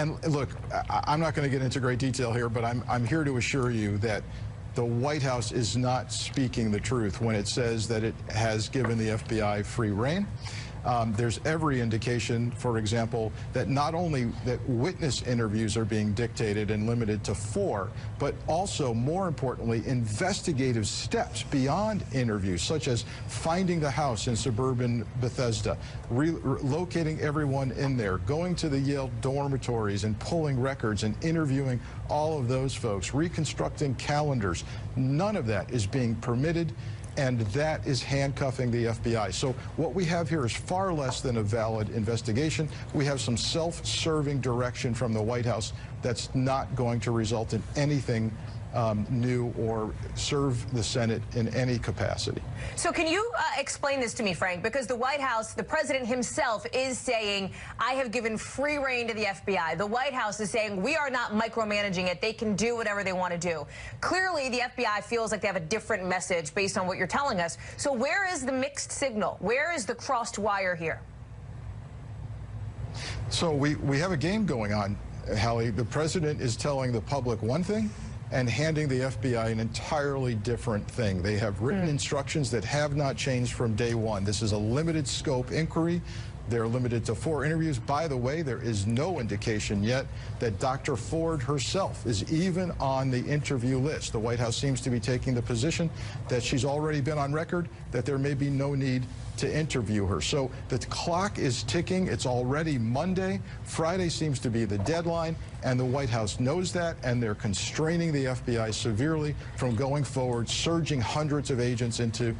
And look, I'm not going to get into great detail here, but I'm here to assure you that the White House is not speaking the truth when it says that it has given the FBI free rein. There's every indication, for example, that not only that witness interviews are being dictated and limited to 4, but also, more importantly, investigative steps beyond interviews, such as finding the house in suburban Bethesda, locating everyone in there, going to the Yale dormitories and pulling records and interviewing all of those folks, reconstructing calendars. None of that is being permitted, and that is handcuffing the FBI. So what we have here is far less than a valid investigation. We have some self-serving direction from the White House that's not going to result in anything new or serve the Senate in any capacity. So can you explain this to me, Frank? Because the White House, the president himself is saying, I have given free rein to the FBI. The White House is saying, we are not micromanaging it. They can do whatever they want to do. Clearly, the FBI feels like they have a different message based on what you're telling us. So where is the mixed signal? Where is the crossed wire here? So we have a game going on, Hallie. The president is telling the public one thing and handing the FBI an entirely different thing. They have written instructions that have not changed from day one. This is a limited scope inquiry. They're limited to 4 interviews. By the way, there is no indication yet that Dr. Ford herself is even on the interview list. The White House seems to be taking the position that she's already been on record, that there may be no need to interview her. So the clock is ticking. It's already Monday. Friday seems to be the deadline, and the White House knows that, and they're constraining the FBI severely from going forward, surging hundreds of agents into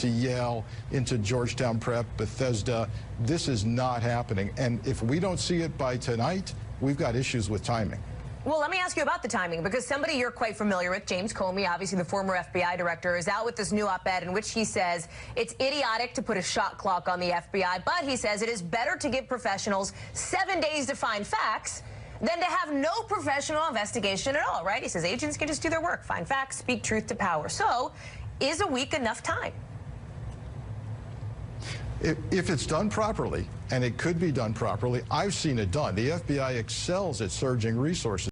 Yale, into Georgetown Prep, Bethesda. This is not happening. And if we don't see it by tonight, we've got issues with timing. Well, let me ask you about the timing, because somebody you're quite familiar with, James Comey, obviously the former FBI director, is out with this new op-ed in which he says it's idiotic to put a shot clock on the FBI, but he says it is better to give professionals 7 days to find facts than to have no professional investigation at all, right? He says agents can just do their work, find facts, speak truth to power. So is a week enough time? If it's done properly, and it could be done properly, I've seen it done. The FBI excels at surging resources.